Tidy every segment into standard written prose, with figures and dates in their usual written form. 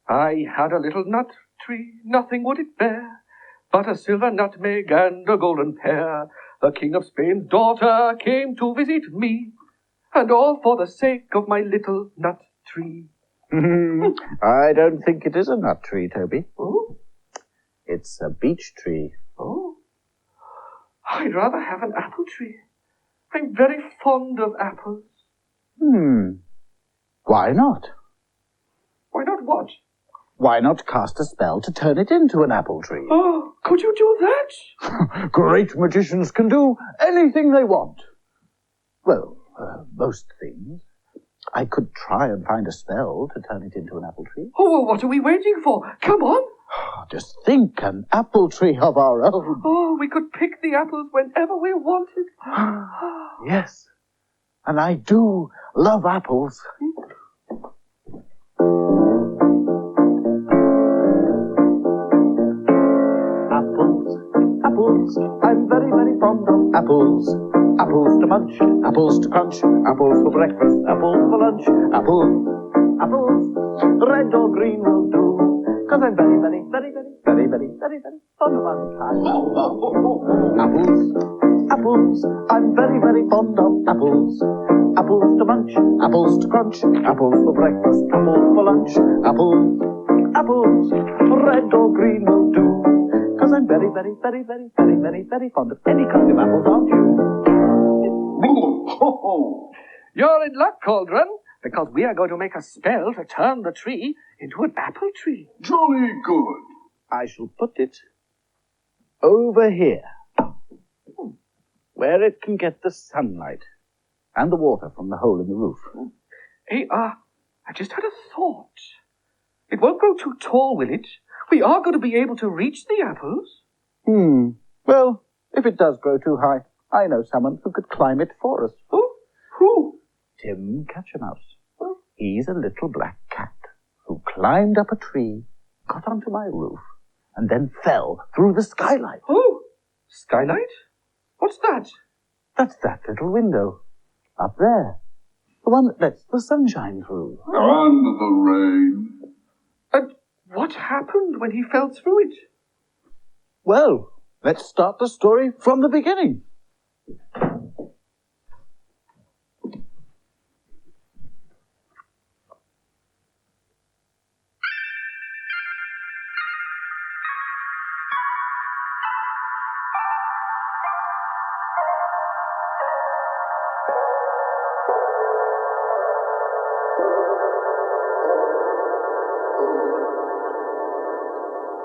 I had a little nut tree, nothing would it bear, but a silver nutmeg and a golden pear. The King of Spain's daughter came to visit me, and all for the sake of my little nut tree. I don't think it is a nut tree, Toby. Oh? It's a beech tree. Oh? I'd rather have an apple tree. I'm very fond of apples. Why not? Why not what? Why not cast a spell to turn it into an apple tree? Oh, could you do that? Great magicians can do anything they want. Well, most things. I could try and find a spell to turn it into an apple tree. Oh, well, what are we waiting for? Come on. Just think, an apple tree of our own. Oh, we could pick the apples whenever we wanted. Yes, and I do love apples. Apples, I'm very, very fond of apples. Apples to munch, apples to crunch, apples for breakfast, apples for lunch, apples, red or green will do. 'Cause I'm very, very, very, very, very, very, very, very fond of apples, I'm very, very fond of apples. Apples to munch, apples to crunch, apples for breakfast, apples for lunch, apples, red or green will do. 'Cause I'm very, very, very, very, very, very, very fond of any kind of apples, aren't you? You're in luck, Cauldron, because we are going to make a spell to turn the tree into an apple tree. Jolly good. I shall put it over here, where it can get the sunlight and the water from the hole in the roof. Hey, I just had a thought. It won't grow too tall, will it? We are going to be able to reach the apples. Well, if it does grow too high, I know someone who could climb it for us. Who? Tim Catch-a-Mouse. He's a little black cat who climbed up a tree, got onto my roof, and then fell through the skylight. Oh, skylight? What's that? That's that little window up there. The one that lets the sunshine through. And the rain. And what happened when he fell through it? Well, let's start the story from the beginning.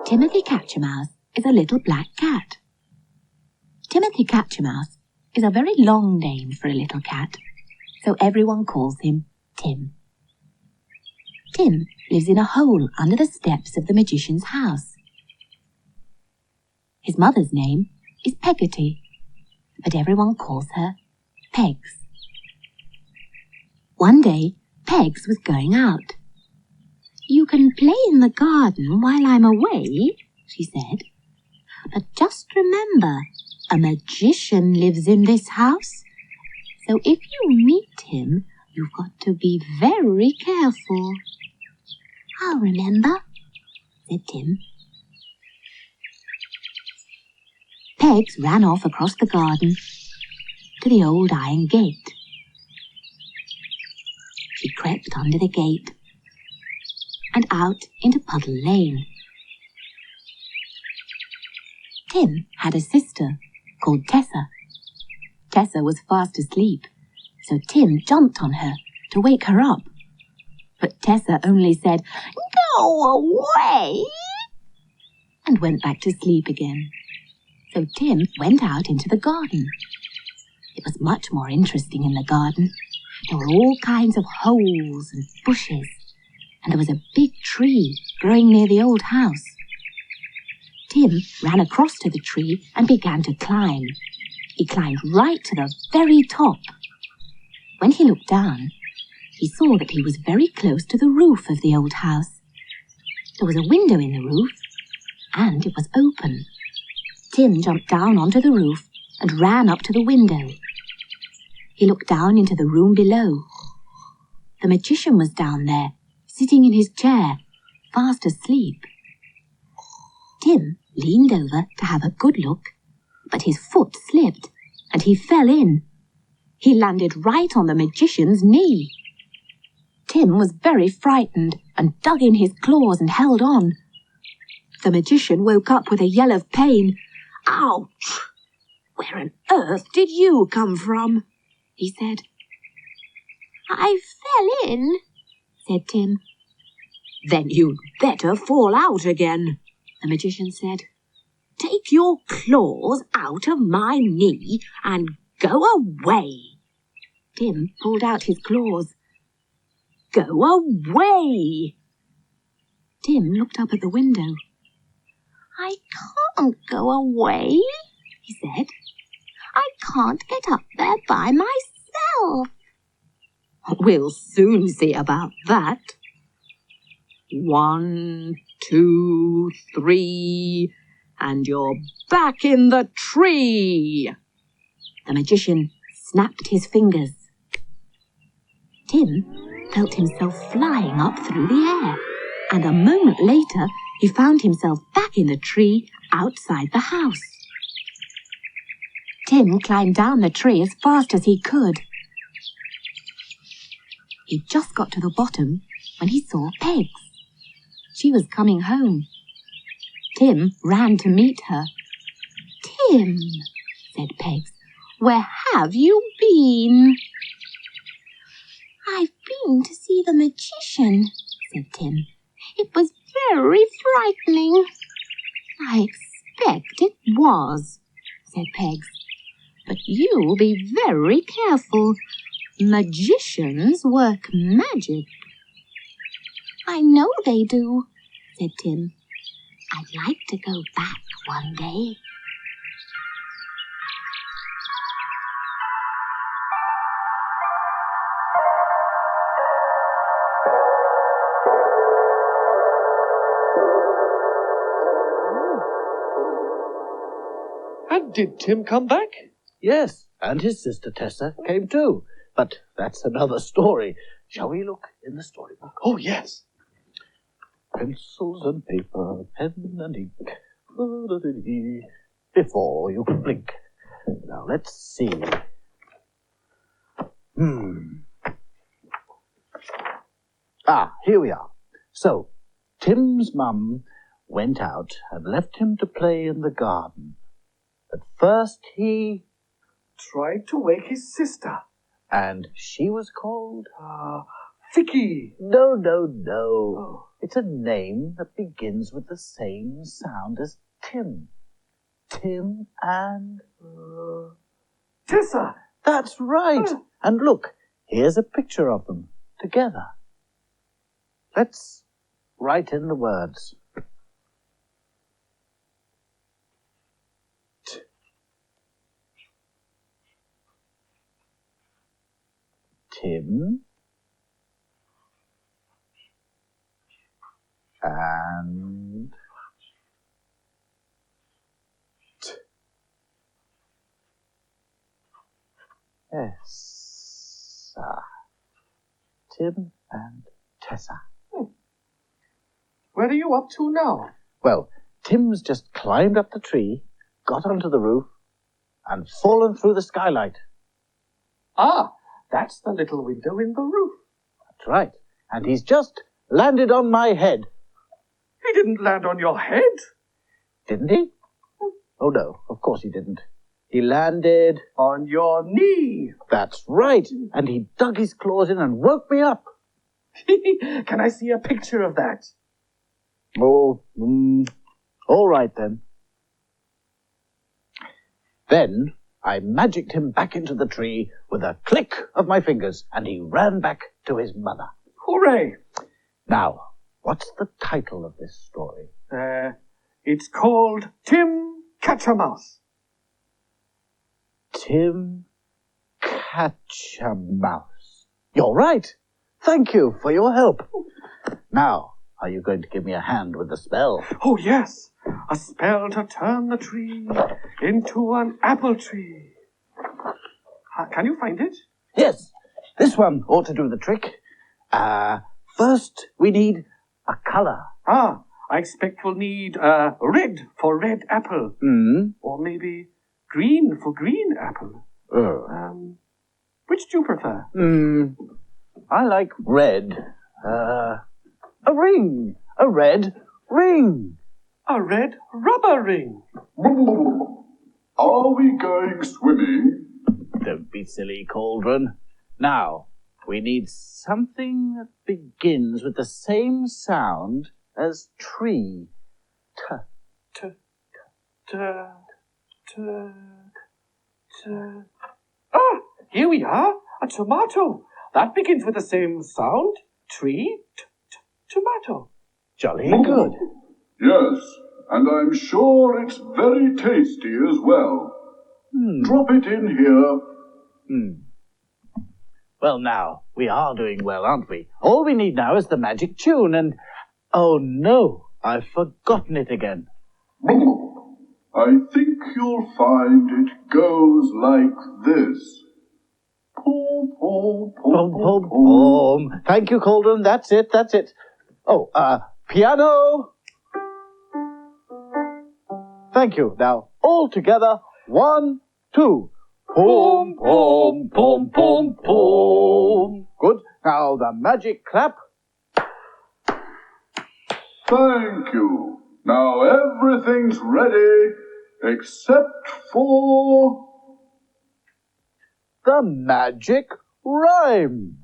Timothy Catch-a-Mouse is a little black cat. Timothy Catch-a-Mouse is a very long name for a little cat, so everyone calls him Tim. Tim lives in a hole under the steps of the magician's house. His mother's name is Peggotty, but everyone calls her Pegs. One day, Pegs was going out. "You can play in the garden while I'm away," she said. "But just remember, a magician lives in this house. So if you meet him, you've got to be very careful." "I'll remember," said Tim. Pegs ran off across the garden to the old iron gate. She crept under the gate and out into Puddle Lane. Tim had a sister called Tessa. Tessa was fast asleep, so Tim jumped on her to wake her up. But Tessa only said, "Go away," and went back to sleep again. So Tim went out into the garden. It was much more interesting in the garden. There were all kinds of holes and bushes. and there was a big tree growing near the old house. Tim ran across to the tree and began to climb. He climbed right to the very top. When he looked down, he saw that he was very close to the roof of the old house. There was a window in the roof, and it was open. Tim jumped down onto the roof and ran up to the window. He looked down into the room below. The magician was down there, sitting in his chair, fast asleep. Tim leaned over to have a good look, but his foot slipped, and he fell in. He landed right on the magician's knee. Tim was very frightened and dug in his claws and held on. The magician woke up with a yell of pain. "Ouch! Where on earth did you come from?" he said. "I fell in," said Tim. "Then you'd better fall out again," the magician said. "Take your claws out of my knee and go away." Tim pulled out his claws. "Go away!" Tim looked up at the window. "I can't go away," he said. "I can't get up there by myself." "We'll soon see about that. 1, 2, 3, and you're back in the tree." The magician snapped his fingers. Tim felt himself flying up through the air, and a moment later he found himself back in the tree outside the house. Tim climbed down the tree as fast as he could. He just got to the bottom when he saw Pegs. She was coming home. Tim ran to meet her. "Tim," said Pegs, "where have you been?" "I've been to see the magician," said Tim. "It was very frightening." "I expect it was," said Pegs. "But you'll be very careful. Magicians work magic." "I know they do," said Tim. "I'd like to go back one day." And did Tim come back? Yes, and his sister Tessa came too. But that's another story. Shall we look in the storybook? Oh, yes. Pencils and paper, pen and ink. Before you can blink. Now let's see. Here we are. So, Tim's mum went out and left him to play in the garden. At first he... Tried to wake his sister. And she was called... Vicky. No. Oh. It's a name that begins with the same sound as Tim. Tim and... Tessa. That's right. And look, here's a picture of them together. Let's write in the words. Tim and Tessa. Tim and Tessa. Where are you up to now? Well, Tim's just climbed up the tree, got onto the roof, and fallen through the skylight. That's the little window in the roof. That's right. And he's just landed on my head. He didn't land on your head. Didn't he? Oh, no, of course he didn't. He landed... On your knee. That's right. And he dug his claws in and woke me up. Can I see a picture of that? Oh, all right then. Then I magicked him back into the tree with a click of my fingers, and he ran back to his mother. Hooray! Now, what's the title of this story? It's called Tim Catch-a-Mouse. Tim Catch-a-Mouse. You're right. Thank you for your help. Now, are you going to give me a hand with the spell? Oh, yes. A spell to turn the tree into an apple tree. Can you find it? Yes, this one ought to do the trick. First, we need a color. I expect we'll need red for red apple. Or maybe green for green apple. Which do you prefer? I like red. A ring. A red ring. A red rubber ring. Are we going swimming? Don't be silly, Cauldron. Now, we need something that begins with the same sound as tree. Here we are. A tomato. That begins with the same sound. Tree. Tomato. Jolly good. Yes, and I'm sure it's very tasty as well. Drop it in here. Well, now, we are doing well, aren't we? All we need now is the magic tune, and... Oh, no, I've forgotten it again. I think you'll find it goes like this. Pom, pom, pom, Pom, pom, pom. Thank you, Cauldron. That's it. Oh, piano. Thank you. Now, all together. 1, 2. Pom, pom, pom, pom, pom. Good. Now, the magic clap. Thank you. Now everything's ready except for... the magic rhyme.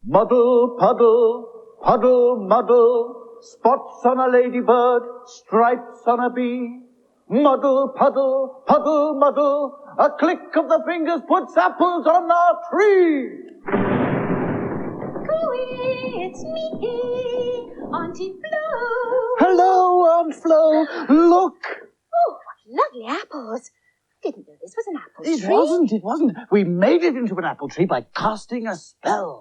Muddle, puddle, puddle, muddle, spots on a ladybird, stripes on a bee. Muddle, puddle, puddle, muddle, a click of the fingers puts apples on our tree. Cooey, it's me, Auntie Flo. Hello, Aunt Flo. Look. Oh, what lovely apples. Didn't know this was an apple tree. It wasn't. We made it into an apple tree by casting a spell.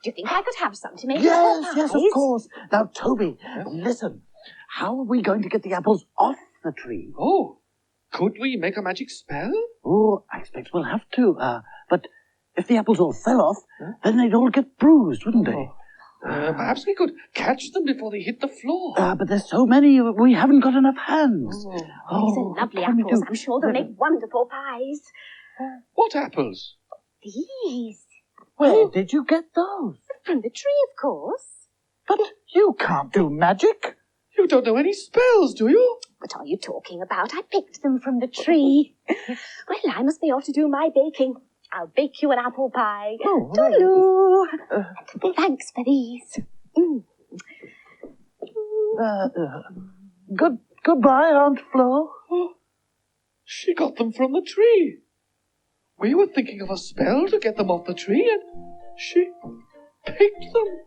Do you think I could have some to make Yes, apple yes, of pies? course. Now, Toby, listen. How are we going to get the apples off the tree? Oh, could we make a magic spell? Oh, I expect we'll have to. But if the apples all fell off, then they'd all get bruised, wouldn't they? Perhaps we could catch them before they hit the floor. But there's so many, we haven't got enough hands. These are lovely apples. I'm sure they'll make wonderful pies. What apples? These. Where did you get those? From the tree, of course. But you can't do magic. You don't know any spells, do you? What are you talking about? I picked them from the tree. Well, I must be off to do my baking. I'll bake you an apple pie. Oh, Toodaloo. Thanks for these. Goodbye, Aunt Flo. Oh, she got them from the tree. We were thinking of a spell to get them off the tree, and she picked them.